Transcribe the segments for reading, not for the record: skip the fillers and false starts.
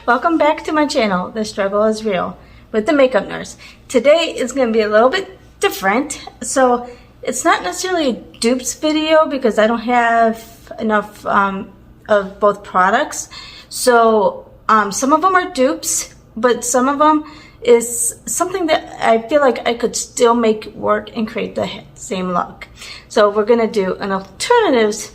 Welcome back to my channel, The Struggle is Real, with the Makeup Nurse. Today is going to be a little bit different. So it's not necessarily a dupes video because I don't have enough of both products. So some of them are dupes, but some of them is something that I feel like I could still make work and create the same look. So we're going to do an alternatives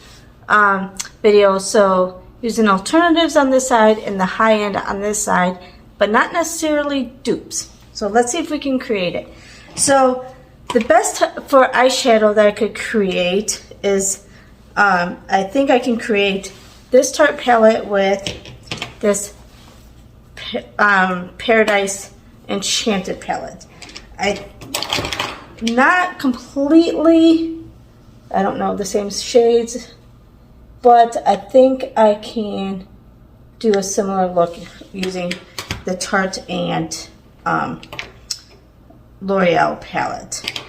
video. So using alternatives on this side and the high end on this side, but not necessarily dupes. So let's see if we can create it. So the best for eyeshadow that I could create is, I think I can create this Tarte palette with this Paradise Enchanted palette. Not completely, I don't know, the same shades, but I think I can do a similar look using the Tarte and L'Oreal palette.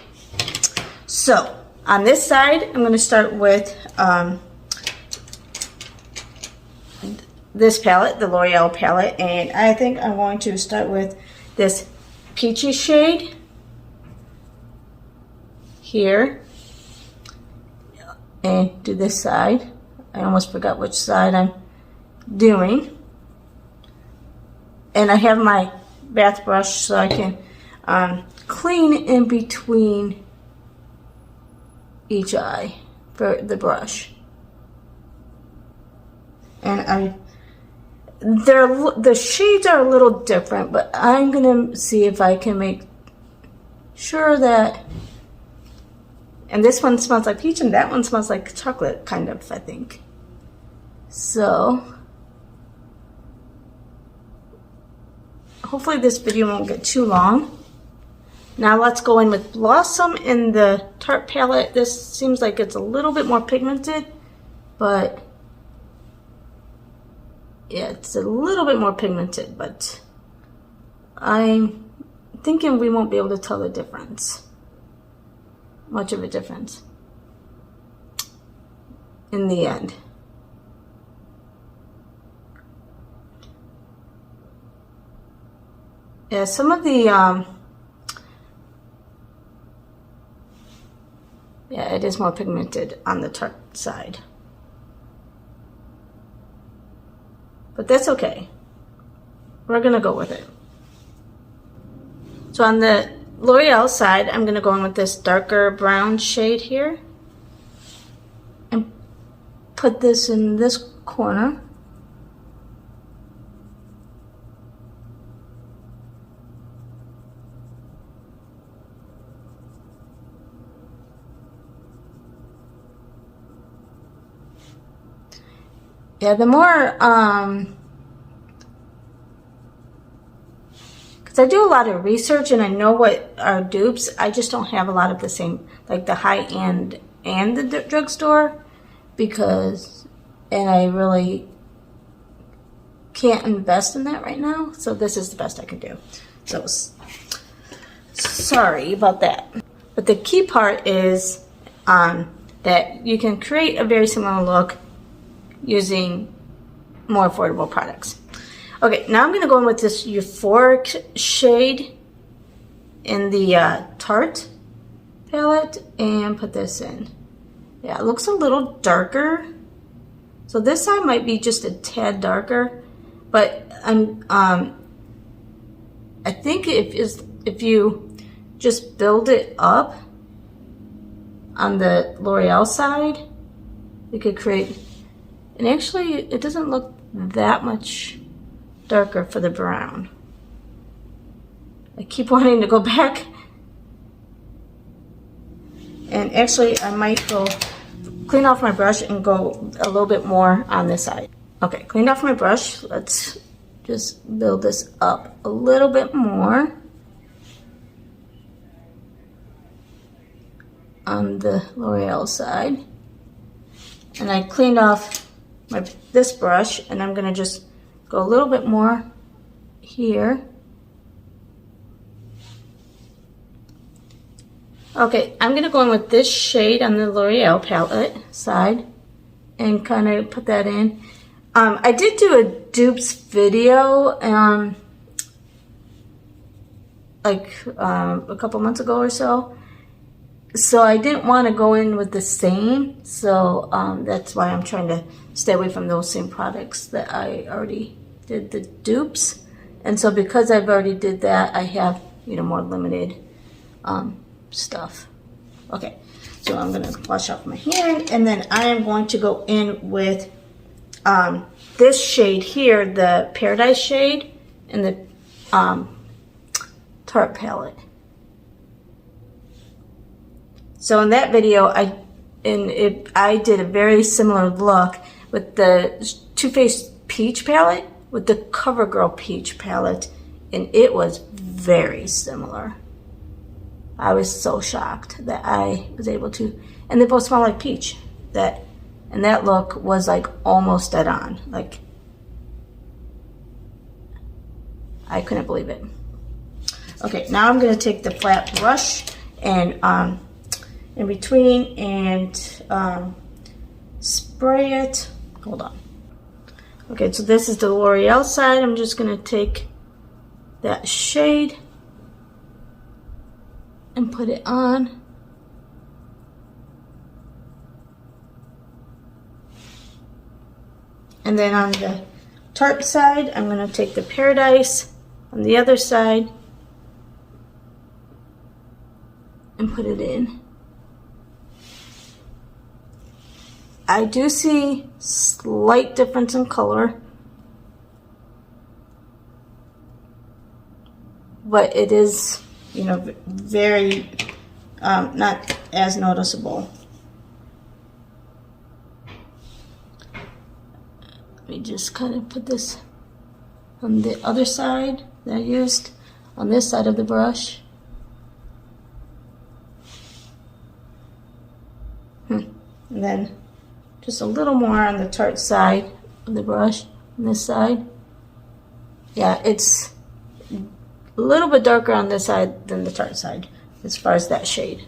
So on this side, I'm going to start with this palette, the L'Oreal palette, and I think I'm going to start with this peachy shade here and do this side. I almost forgot which side I'm doing. And I have my bath brush so I can clean in between each eye for the brush. And the shades are a little different, but I'm gonna see if I can make sure that, and this one smells like peach and that one smells like chocolate, kind of, I think. So hopefully this video won't get too long. Now let's go in with Blossom in the Tarte palette. This seems like it's a little bit more pigmented, but yeah, it's a little bit more pigmented, but I'm thinking we won't be able to tell the difference. Much of a difference in the end. Yeah, some of the yeah, it is more pigmented on the Tarte side, but that's okay. We're gonna go with it. So on the L'Oreal side, I'm going to go in with this darker brown shade here and put this in this corner. Yeah, the more I do a lot of research and I know what are dupes. I just don't have a lot of the same, like the high end and the drugstore, because, and I really can't invest in that right now. So this is the best I can do. So sorry about that. But the key part is that you can create a very similar look using more affordable products. Okay, now I'm going to go in with this euphoric shade in the Tarte palette and put this in. Yeah, it looks a little darker. So this side might be just a tad darker, but I think if you just build it up on the L'Oreal side, you could create, and actually it doesn't look that much darker for the brown. I keep wanting to go back, and actually I might go clean off my brush and go a little bit more on this side. Okay, cleaned off my brush. Let's just build this up a little bit more on the L'Oreal side. And I cleaned off this brush, and I'm gonna just go a little bit more here. Okay, I'm gonna go in with this shade on the L'Oreal palette side and kind of put that in. I did do a dupes video like a couple months ago or so. So I didn't want to go in with the same. So that's why I'm trying to stay away from those same products that I already did the dupes. And so because I've already did that, I have, you know, more limited stuff. Okay, so I'm going to wash off my hand, and then I am going to go in with this shade here, the Paradise shade, in the Tarte palette. So in that video, I did a very similar look with the Too Faced Peach palette with the CoverGirl Peach palette, and it was very similar. I was so shocked that I was able to, and they both smell like peach. And that look was like almost dead on. Like, I couldn't believe it. Okay, now I'm gonna take the flat brush and in between and spray it. Hold on. Okay, so this is the L'Oreal side. I'm just gonna take that shade and put it on. And then on the Tarte side, I'm gonna take the Paradise on the other side and put it in. I do see slight difference in color, but it is, you know, very not as noticeable. Let me just kind of put this on the other side that I used on this side of the brush. And then just a little more on the Tarte side of the brush, on this side. Yeah, it's a little bit darker on this side than the Tarte side as far as that shade.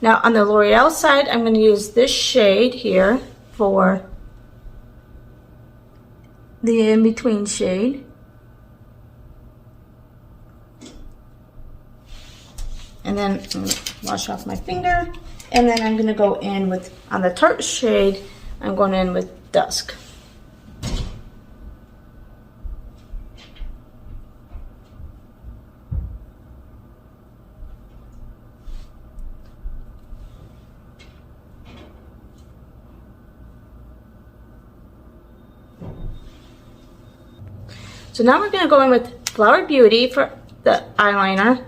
Now on the L'Oreal side, I'm going to use this shade here for the in-between shade. And then I'm going to wash off my finger. And then I'm going to go in with, on the Tarte shade, I'm going in with Dusk. So now we're going to go in with Flower Beauty for the eyeliner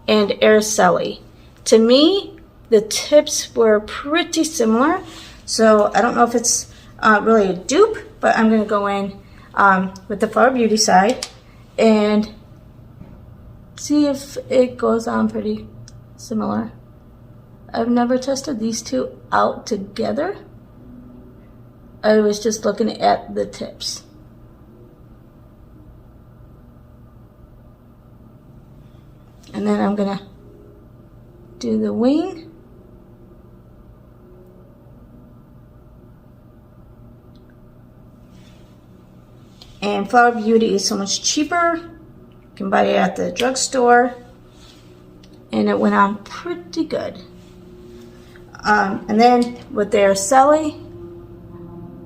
and Araceli. To me, the tips were pretty similar, so I don't know if it's really a dupe, but I'm going to go in with the Flower Beauty side and see if it goes on pretty similar. I've never tested these two out together. I was just looking at the tips. And then I'm going to do the wing. And Flower Beauty is so much cheaper. You can buy it at the drugstore. And it went on pretty good. And then with the Araceli,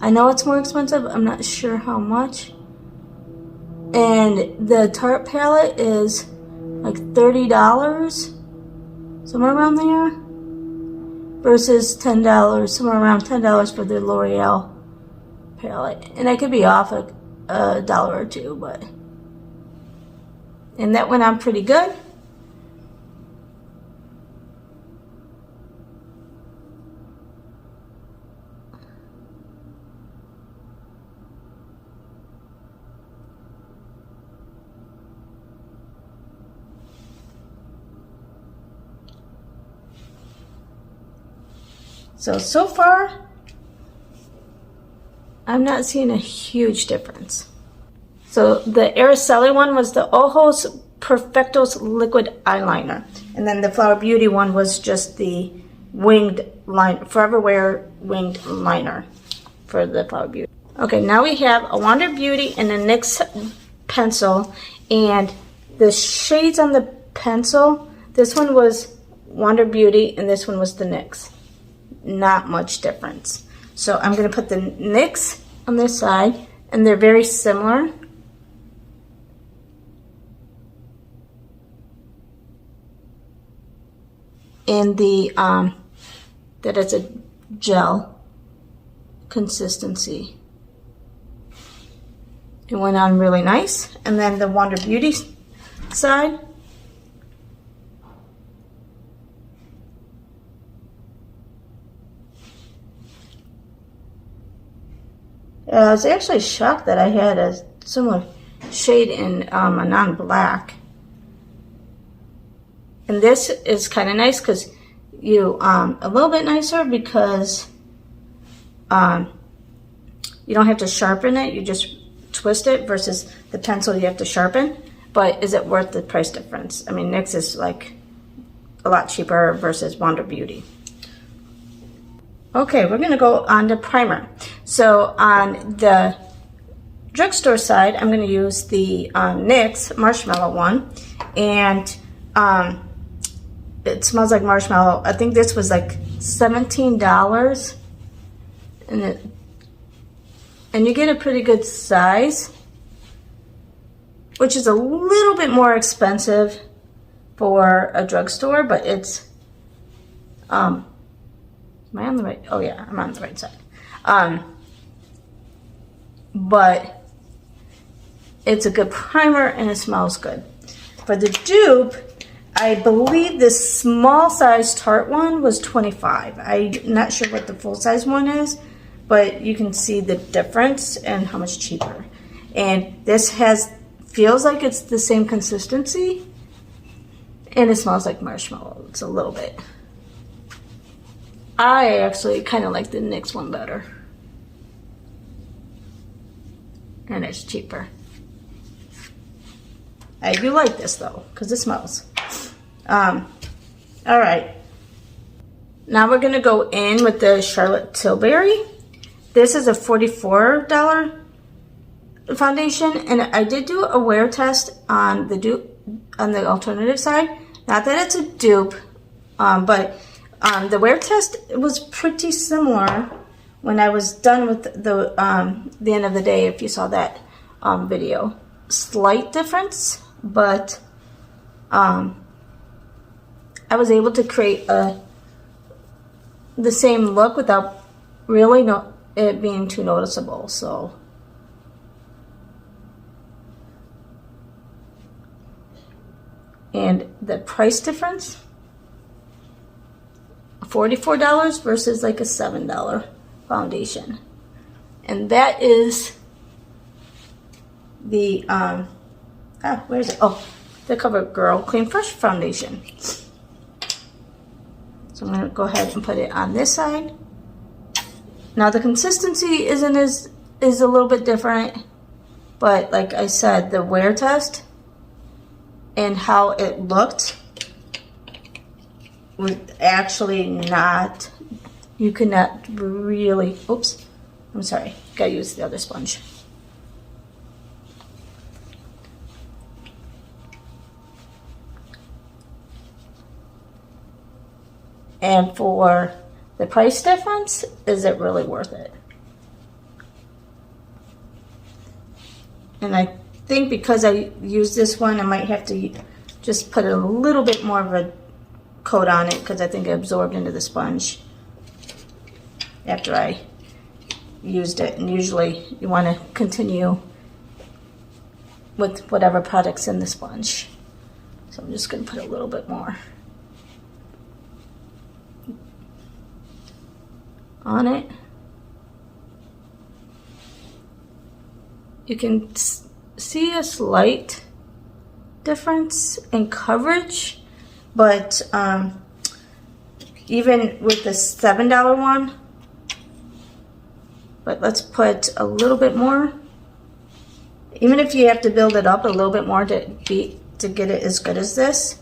I know it's more expensive. I'm not sure how much. And the Tarte palette is like $30, somewhere around there, versus $10, somewhere around $10 for the L'Oreal palette. And I could be off a dollar or two, but, and that went on pretty good. So far, I'm not seeing a huge difference. So the Araceli one was the Ojos Perfectos liquid eyeliner. And then the Flower Beauty one was just the winged line, Forever Wear winged liner for the Flower Beauty. Okay, now we have a Wander Beauty and a NYX pencil, and the shades on the pencil, this one was Wander Beauty and this one was the NYX. Not much difference. So I'm going to put the NYX on this side, and they're very similar. And that it's a gel consistency. It went on really nice. And then the Wander Beauty side. I was actually shocked that I had a similar shade in a non-black. And this is kind of nice because you, a little bit nicer because you don't have to sharpen it, you just twist it, versus the pencil you have to sharpen. But is it worth the price difference? I mean, NYX is like a lot cheaper versus Wander Beauty. Okay, we're gonna go on to primer. So on the drugstore side, I'm gonna use the NYX Marshmallow one, and it smells like marshmallow. I think this was like $17, and you get a pretty good size, which is a little bit more expensive for a drugstore, but it's am I on the right? Oh yeah, I'm on the right side. But it's a good primer and it smells good. For the dupe, I believe this small size Tarte one was $25. I'm not sure what the full size one is, but you can see the difference and how much cheaper. And this feels like it's the same consistency, and it smells like marshmallow. It's a little bit. I actually kind of like the NYX one better. And it's cheaper. I do like this though, because it smells. Alright. Now we're going to go in with the Charlotte Tilbury. This is a $44 foundation, and I did do a wear test on the dupe, on the alternative side. Not that it's a dupe, but the wear test was pretty similar when I was done with the end of the day, if you saw that video. Slight difference, but I was able to create the same look without really it being too noticeable. So and the price difference, $44 versus like a $7 foundation. And that is the where is it? Oh, the CoverGirl Clean Fresh foundation. So I'm going to go ahead and put it on this side. Now the consistency is a little bit different, but like I said, the wear test and how it looked was actually not, you could not really, oops, I'm sorry, gotta use the other sponge. And for the price difference, is it really worth it? And I think because I used this one, I might have to just put a little bit more of a coat on it, because I think it absorbed into the sponge after I used it. And usually you want to continue with whatever product's in the sponge. So I'm just going to put a little bit more on it. You can see a slight difference in coverage, but even with the $7 one, but let's put a little bit more. Even if you have to build it up a little bit more to get it as good as this,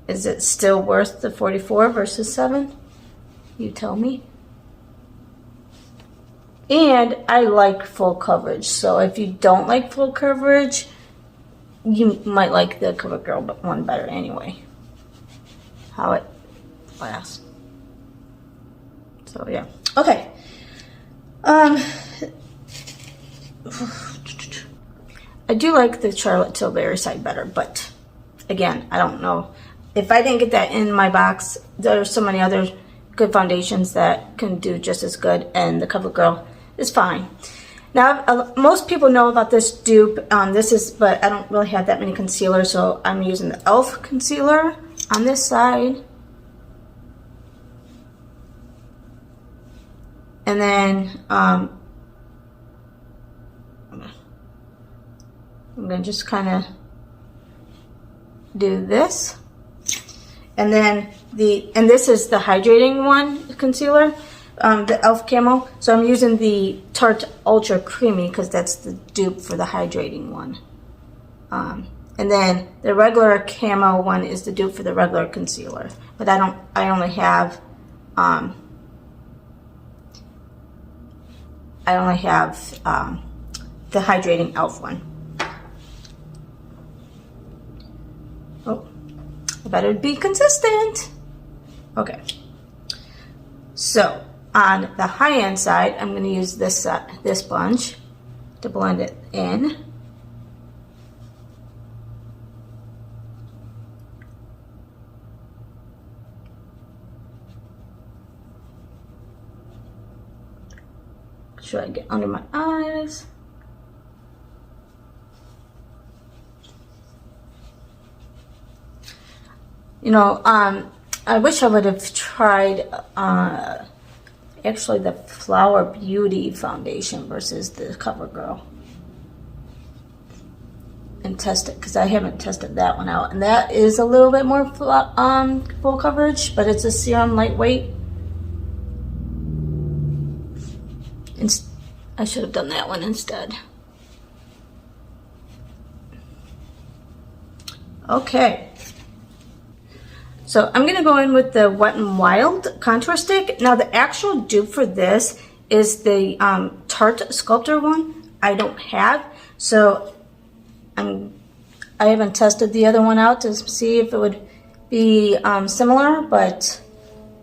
is it still worth the $44 versus $7? You tell me. And I like full coverage. So if you don't like full coverage, you might like the CoverGirl one better anyway. How it lasts. So yeah. Okay. I do like the Charlotte Tilbury side better, but again, I don't know. If I didn't get that in my box, there are so many other good foundations that can do just as good, and the CoverGirl is fine. Now, most people know about this dupe. But I don't really have that many concealers, so I'm using the e.l.f. concealer on this side. And then, I'm going to just kind of do this. And then this is the hydrating one concealer, the e.l.f. Camo. So I'm using the Tarte Ultra Creamy because that's the dupe for the hydrating one. And then the regular Camo one is the dupe for the regular concealer. But I only have the hydrating e.l.f. one. Oh, I better be consistent. Okay. So on the high-end side, I'm going to use this sponge to blend it in. Should I get under my eyes? You know, I wish I would have tried actually the Flower Beauty foundation versus the CoverGirl and test it, because I haven't tested that one out, and that is a little bit more full coverage, but it's a serum lightweight. I should have done that one instead. Okay. So I'm going to go in with the Wet n Wild contour stick. Now the actual dupe for this is the Tarte Sculptor one. I don't have, so I haven't tested the other one out to see if it would be similar, but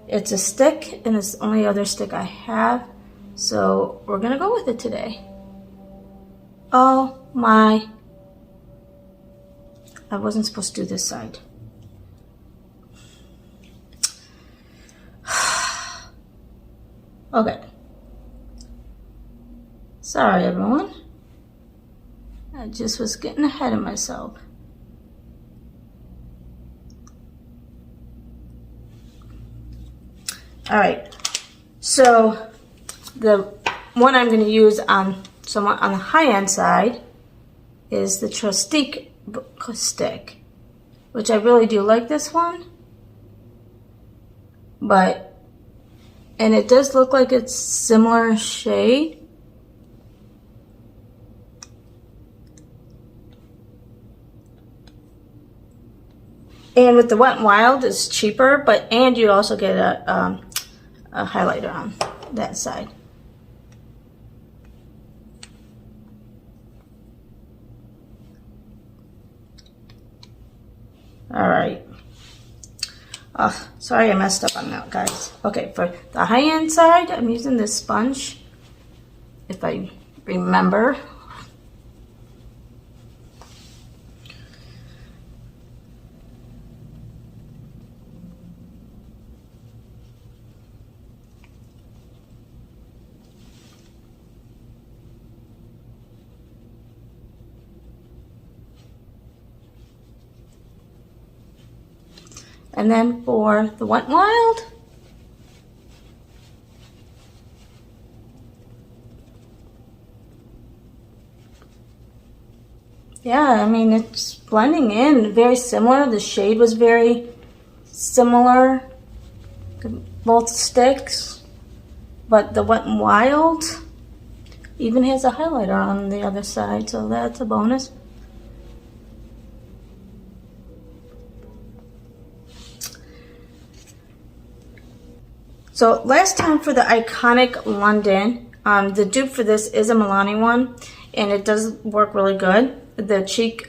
it's a stick and it's the only other stick I have. So we're gonna go with it today. Oh my, I wasn't supposed to do this side. Okay. Sorry everyone. I just was getting ahead of myself. All right. So the one I'm going to use on the high-end side is the Trustique stick, which I really do like this one. And it does look like it's similar shade. And with the Wet n Wild, it's cheaper, and you also get a highlighter on that side. All right. Oh, sorry I messed up on that, guys. Okay, for the high-end side, I'm using this sponge, if I remember. And then for the Wet n Wild, yeah, I mean, it's blending in very similar. The shade was very similar to both sticks, but the Wet n Wild even has a highlighter on the other side, so that's a bonus. So last time for the Iconic London, The dupe for this is a Milani one, and it does work really good. The cheek,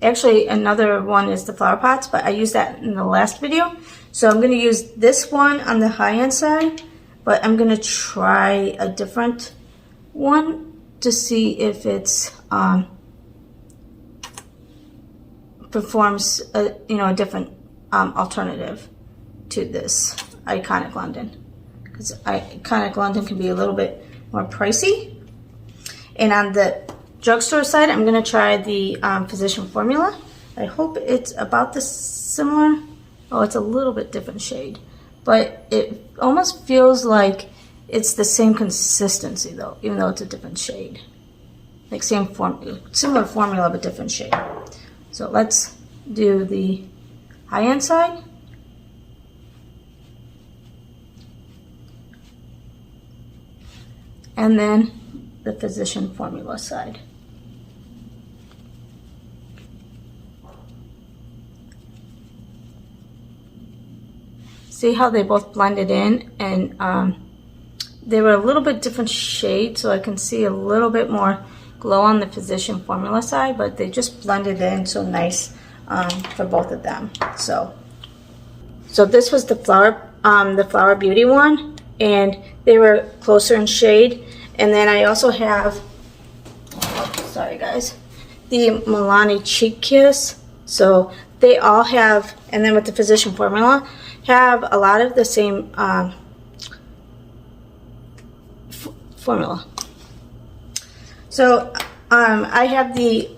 actually another one is the flower pots, but I used that in the last video. So I'm going to use this one on the high-end side, but I'm going to try a different one to see if it's performs a different alternative to this Iconic London, because Iconic London can be a little bit more pricey. And on the drugstore side, I'm going to try the Physician Formula. I hope it's about the similar. Oh, it's a little bit different shade, but it almost feels like it's the same consistency though, even though it's a different shade. Like similar formula, but different shade. So let's do the high-end side. And then the Physician Formula side. See how they both blended in, and they were a little bit different shades, so I can see a little bit more glow on the Physician Formula side, but they just blended in so nice for both of them. So this was the Flower Beauty one, and they were closer in shade. And then I also have, sorry guys, the Milani Cheek Kiss. So they all have, and then with the Physician Formula, have a lot of the same formula. So I have the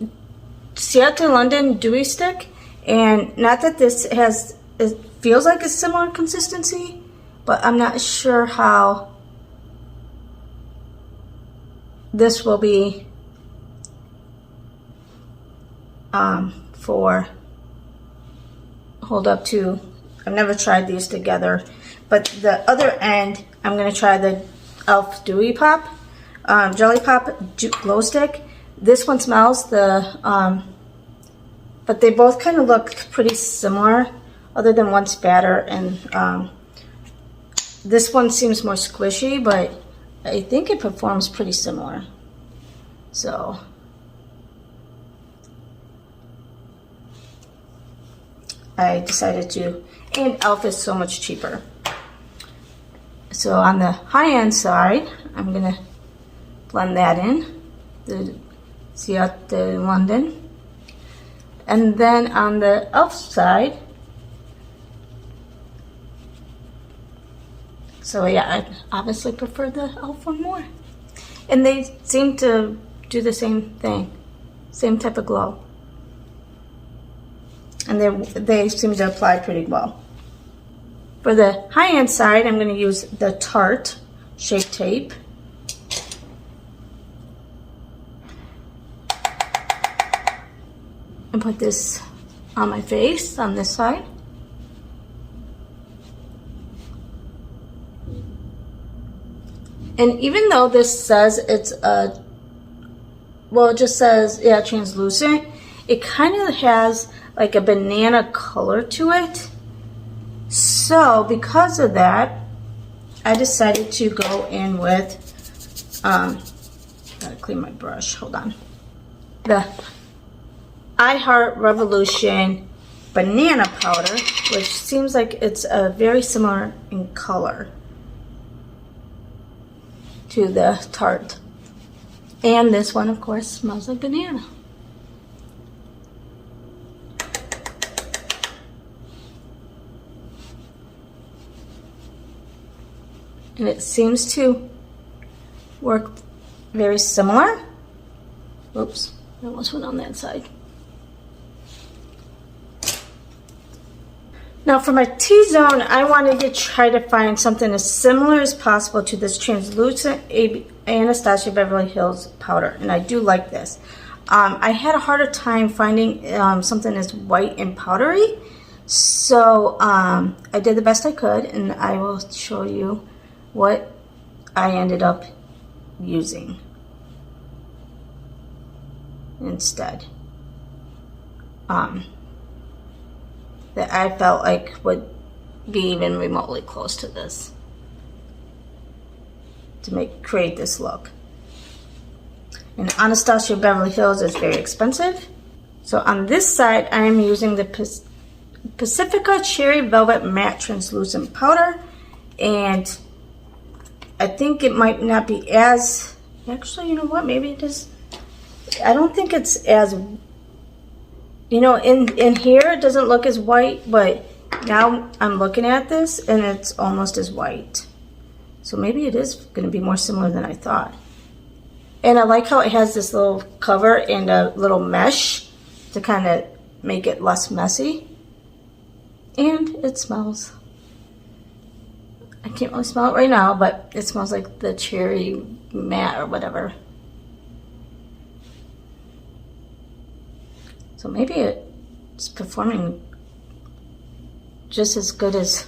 Seattle London Dewey Stick, and not that this it feels like a similar consistency, but I'm not sure how this will be for hold up to. I've never tried these together, but the other end I'm going to try the e.l.f. Dewy Pop Jelly Pop Glow Stick. This one smells but they both kind of look pretty similar, other than one's fatter, and this one seems more squishy, but I think it performs pretty similar. So I decided to, and e.l.f. is so much cheaper. So on the high-end side, I'm gonna blend that in, the Seattle London. And then on the e.l.f. side, so yeah, I obviously prefer the e.l.f. one more. And they seem to do the same thing, same type of glow. And they seem to apply pretty well. For the high-end side, I'm going to use the Tarte Shape Tape. And put this on my face on this side. And even though this says it's a, well, it just says, yeah, translucent, it kind of has like a banana color to it. So because of that, I decided to go in with, gotta clean my brush, hold on. The I Heart Revolution Banana Powder, which seems like it's very similar in color to the Tarte. And this one, of course, smells like banana. And it seems to work very similar. Oops, I almost went on that side. Now for my T-zone, I wanted to try to find something as similar as possible to this translucent Anastasia Beverly Hills powder, and I do like this. I had a harder time finding something as white and powdery, so I did the best I could, and I will show you what I ended up using instead. That I felt like would be even remotely close to this. to create this look. And Anastasia Beverly Hills is very expensive. So on this side, I am using the Pacifica Cherry Velvet Matte Translucent Powder. And I think it might not be as, actually, you know what, maybe it is. I don't think it's as, you know, in here it doesn't look as white, but now I'm looking at this and it's almost as white. So maybe it is going to be more similar than I thought. And I like how it has this little cover and a little mesh to kind of make it less messy. And it smells, I can't really smell it right now, but it smells like the cherry matte or whatever. So maybe it's performing just as good as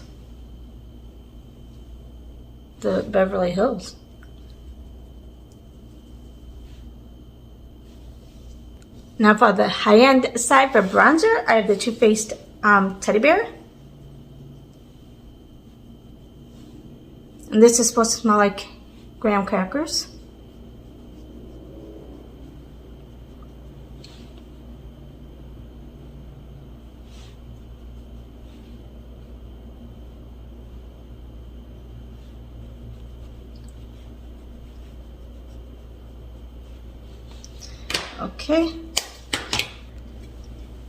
the Beverly Hills. Now for the high-end side for bronzer, I have the Too Faced Teddy Bear. And this is supposed to smell like graham crackers. Okay.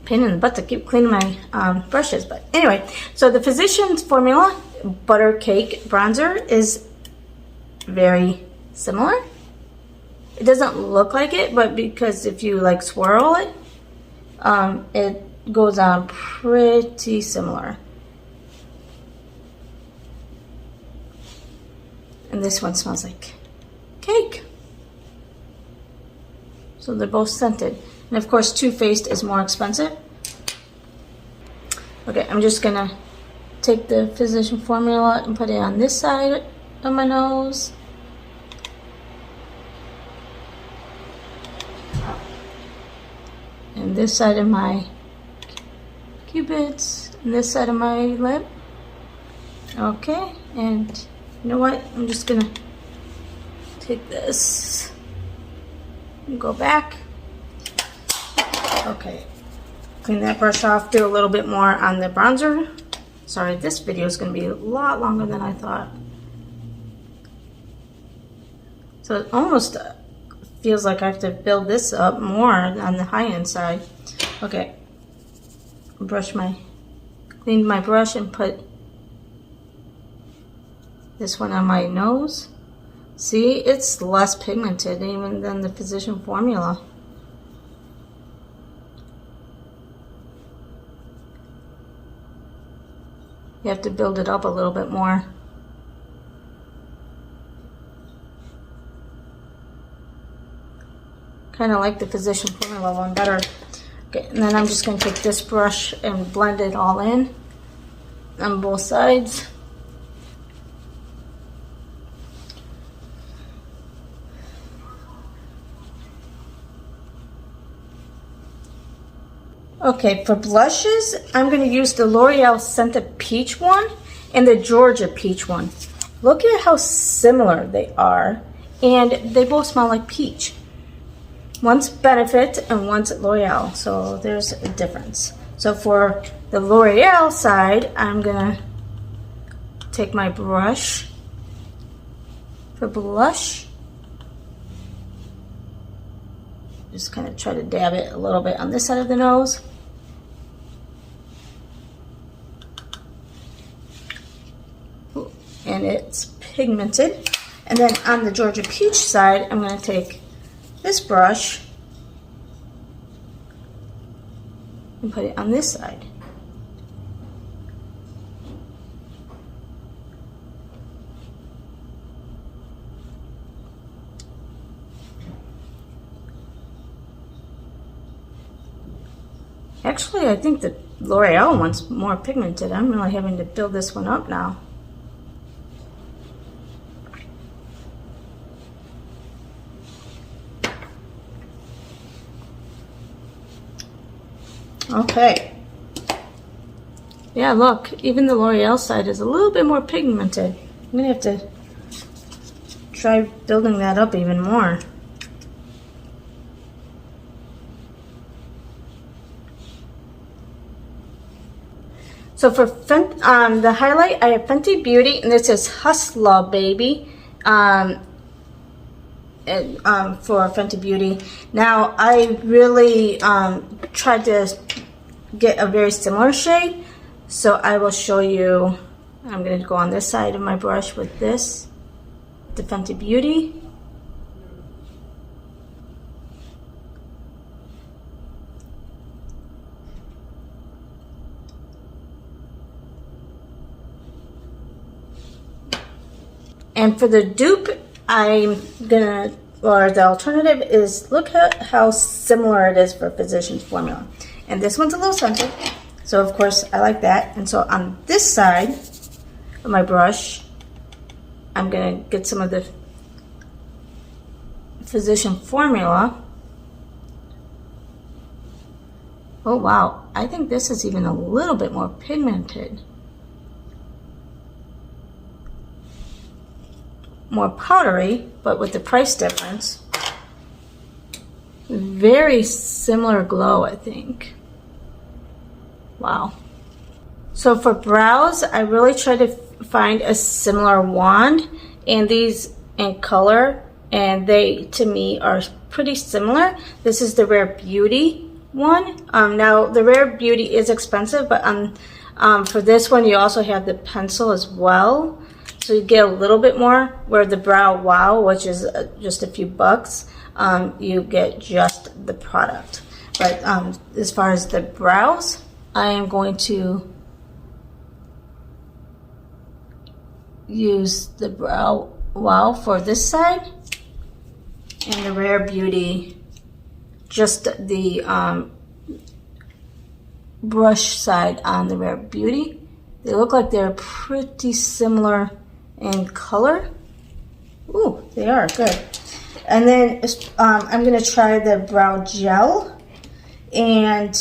Pain in the butt to keep cleaning my brushes, but anyway, so the Physicians Formula Butter Cake Bronzer is very similar. It doesn't look like it, but because if you like swirl it, it goes on pretty similar. And this one smells like cake. So they're both scented. And of course, Too Faced is more expensive. Okay, I'm just gonna take the Physician Formula and put it on this side of my nose. And this side of my cupids, and this side of my lip. Okay, and you know what? I'm just gonna take this and go back. Okay, clean that brush off, do a little bit more on the bronzer. Sorry, this video is going to be a lot longer than I thought. So it almost feels like I have to build this up more on the high-end side. Okay, clean my brush and put this one on my nose. See, it's less pigmented even than the Physician Formula. You have to build it up a little bit more. Kind of like the Physician Formula one better. Okay, and then I'm just going to take this brush and blend it all in on both sides. Okay, for blushes, I'm going to use the L'Oreal Scented Peach one and the Georgia Peach one. Look at how similar they are, and they both smell like peach. One's Benefit and one's L'Oreal, so there's a difference. So for the L'Oreal side, I'm going to take my brush for blush. Just kind of try to dab it a little bit on this side of the nose. And it's pigmented. And then on the Georgia Peach side, I'm going to take this brush and put it on this side. Actually, I think the L'Oreal one's more pigmented. I'm really having to build this one up now. Okay. Yeah, look, even the L'Oreal side is a little bit more pigmented. I'm gonna have to try building that up even more. So for the highlight, I have Fenty Beauty, and this is Hustler Baby for Fenty Beauty. Now, I really tried to get a very similar shade, so I will show you. I'm going to go on this side of my brush with this, the Fenty Beauty. And for the dupe, I'm gonna, or the alternative is, look at how similar it is for Physicians Formula. And this one's a little scented, so of course I like that. And so on this side of my brush, I'm gonna get some of the Physician Formula. Oh wow, I think this is even a little bit more pigmented. More powdery, but with the price difference. Very similar glow, I think. Wow. So for brows, I really try to find a similar wand, and these in color, and they to me are pretty similar. This is the Rare Beauty one. Now the Rare Beauty is expensive, but for this one you also have the pencil as well. So you get a little bit more, where the Brow Wow, which is just a few bucks, you get just the product. But as far as the brows, I am going to use the Brow Wow for this side, and the Rare Beauty, just the brush side on the Rare Beauty. They look like they're pretty similar in color. Ooh, they are good. And then I'm gonna try the brow gel, and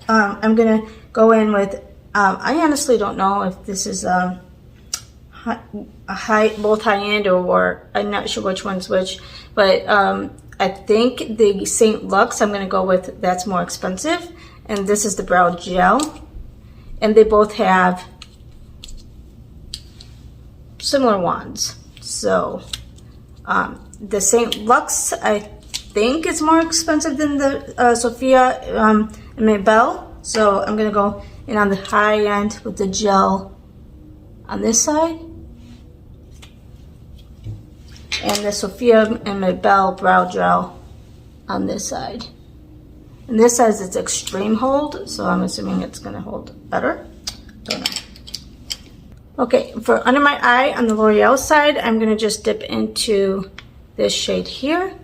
I'm gonna go in with I honestly don't know if this is both high-end or I'm not sure which one's which, but I think the St. Lux I'm gonna go with, that's more expensive, and this is the brow gel, and they both have similar wands. So the St. Lux I think is more expensive than the Sophia Maybelle, so I'm gonna go in on the high end with the gel on this side, and the Sophia and Maybelle brow gel on this side. And this says it's extreme hold, so I'm assuming it's gonna hold better. Don't know. Okay, for under my eye on the L'Oreal side, I'm going to just dip into this shade here.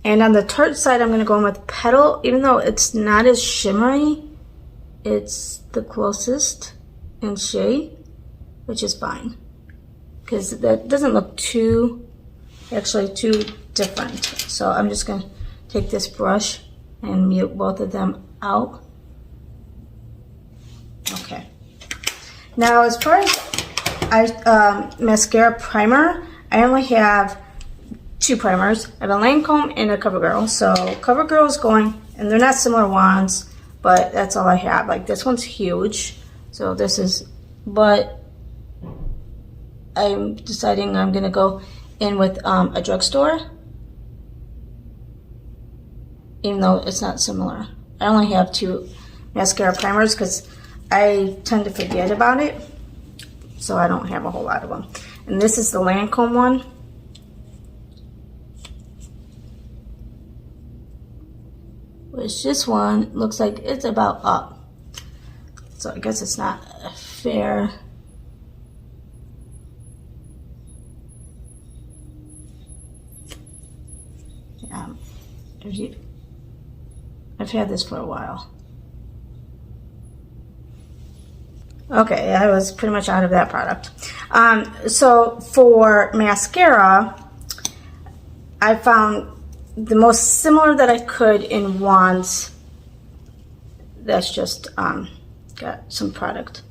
And on the Tarte side, I'm going to go in with Petal. Even though it's not as shimmery, it's the closest in shade, which is fine, because that doesn't look too different. So I'm just going to take this brush and mute both of them out. Okay. Now, as far as mascara primer, I only have two primers. I have a Lancome and a CoverGirl. So CoverGirl is going, and they're not similar wands, but that's all I have. Like, this one's huge, so this is, but I'm deciding I'm gonna go in with a drugstore, even though it's not similar. I only have two mascara primers because I tend to forget about it, so I don't have a whole lot of them. And this is the Lancome one. Which this one looks like it's about up. So I guess it's not fair. Yeah. I've had this for a while. Okay, I was pretty much out of that product. So for mascara, I found the most similar that I could in wands. That's just got some product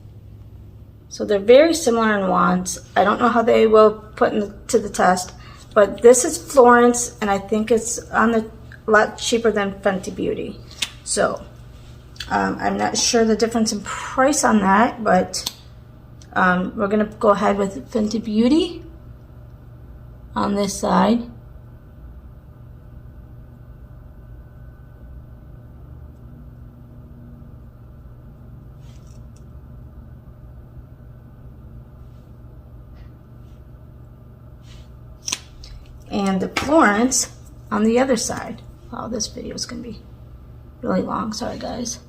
So they're very similar in wands. I don't know how they will put to the test, but this is Florence, and I think it's on the lot cheaper than Fenty Beauty. So I'm not sure the difference in price on that, but we're gonna go ahead with Fenty Beauty on this side. And the Florence on the other side. Wow, this video is going to be really long. Sorry, guys.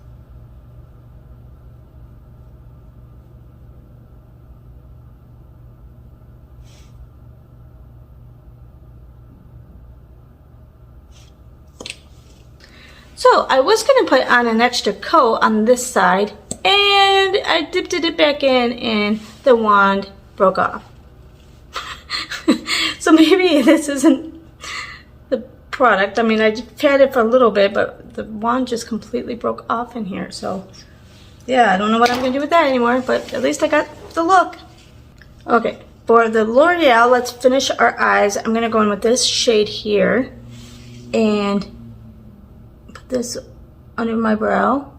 So I was going to put on an extra coat on this side, and I dipped it back in and the wand broke off. So maybe this isn't the product. I mean, I had it for a little bit, but the wand just completely broke off in here. So yeah, I don't know what I'm going to do with that anymore, but at least I got the look. Okay, for the L'Oreal, let's finish our eyes. I'm going to go in with this shade here and put this under my brow.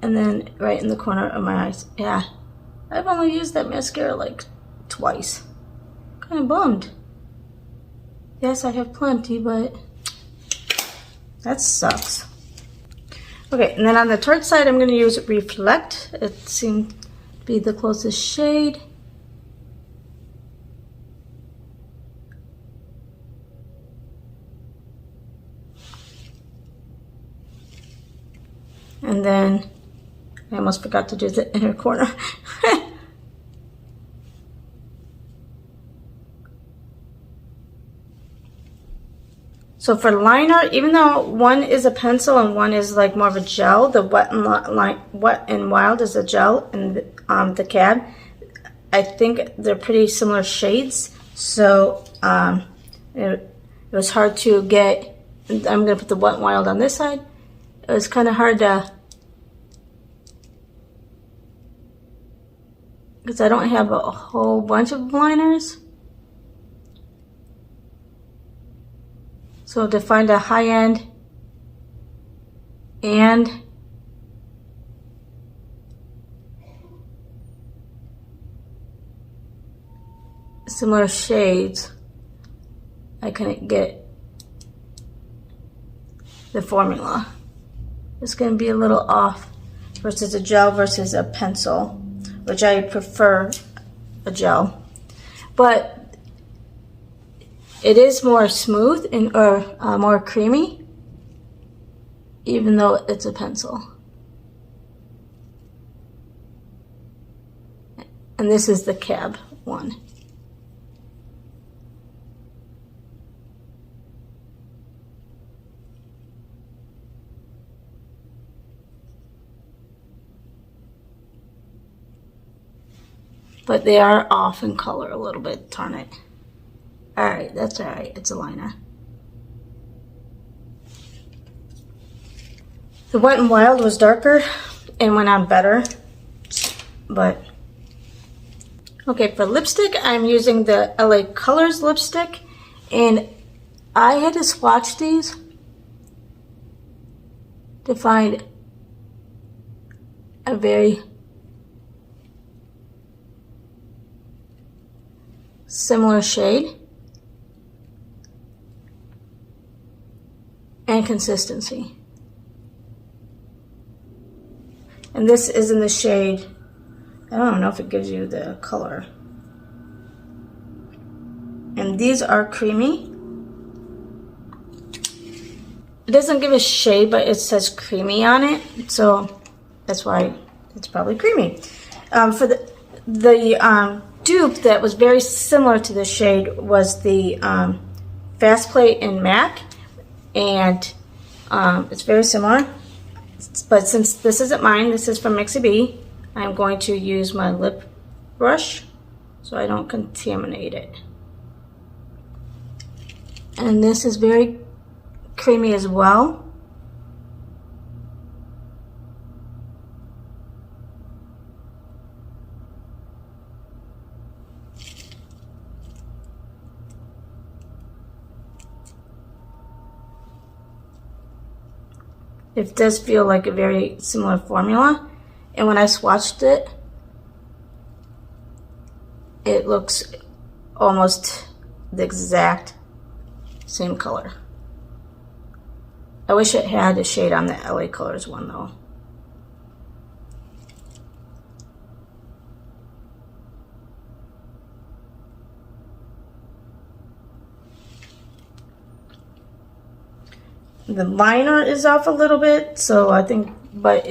And then right in the corner of my eyes. Yeah, I've only used that mascara like twice. Kind of bummed. Yes, I have plenty, but that sucks. Okay, and then on the Tarte side, I'm going to use Reflect. It seemed to be the closest shade. And then I almost forgot to do the inner corner. So for liner, even though one is a pencil and one is like more of a gel, the Wet and Wild is a gel, and the Cab, I think they're pretty similar shades. So it was hard to get. I'm gonna put the Wet and Wild on this side. It was kind of hard to, because I don't have a whole bunch of liners. So to find a high-end and similar shades, I couldn't get the formula. It's going to be a little off versus a gel versus a pencil, which I prefer a gel. But it is more smooth and more creamy, even though it's a pencil. And this is the Cab one. But they are off in color a little bit, darn it. Alright, that's alright, it's a liner. The Wet and Wild was darker and went on better, but okay, for lipstick, I'm using the LA Colors lipstick, and I had to swatch these to find a very similar shade and consistency. And this is in the shade, I don't know if it gives you the color. And these are creamy. It doesn't give a shade, but it says creamy on it, so that's why it's probably creamy. For the dupe that was very similar to this shade was the Fast Play in MAC, and it's very similar, but since this isn't mine, this is from Mixy B, I'm going to use my lip brush so I don't contaminate it. And this is very creamy as well. It does feel like a very similar formula. And when I swatched it, it looks almost the exact same color. I wish it had a shade on the LA Colors one though. The liner is off a little bit, so I think, but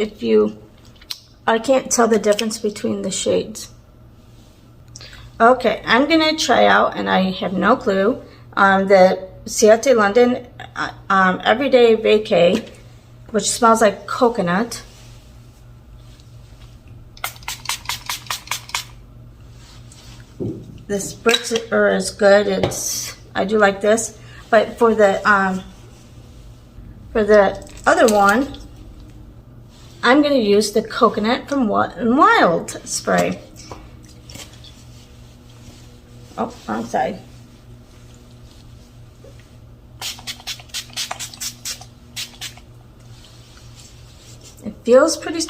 I can't tell the difference between the shades. Okay, I'm gonna try out, and I have no clue, the Ciate London Everyday Vacay, which smells like coconut. The spritzer is good. I do like this, but for the other one, I'm going to use the coconut from Wet n Wild spray. Oh, wrong side. It feels pretty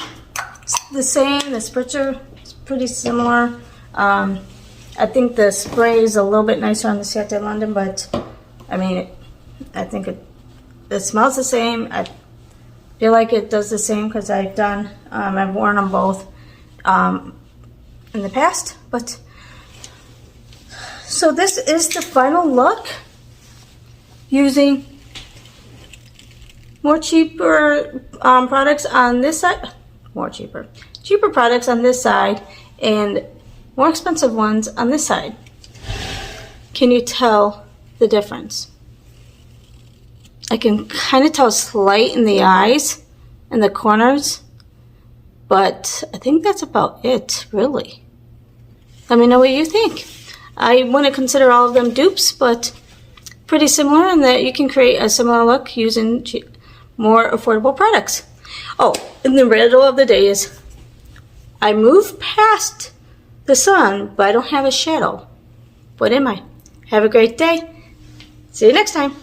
the same. The spritzer is pretty similar. I think the spray is a little bit nicer on the Ciate London, but I mean, I think it smells the same. I feel like it does the same because I've worn them both in the past. But so this is the final look using more cheaper products on this side, cheaper products on this side, and more expensive ones on this side. Can you tell the difference? I can kind of tell slight in the eyes and the corners, but I think that's about it, really. Let me know what you think. I wouldn't consider all of them dupes, but pretty similar in that you can create a similar look using more affordable products. Oh, and the riddle of the day is, I move past the sun, but I don't have a shadow. What am I? Have a great day. See you next time.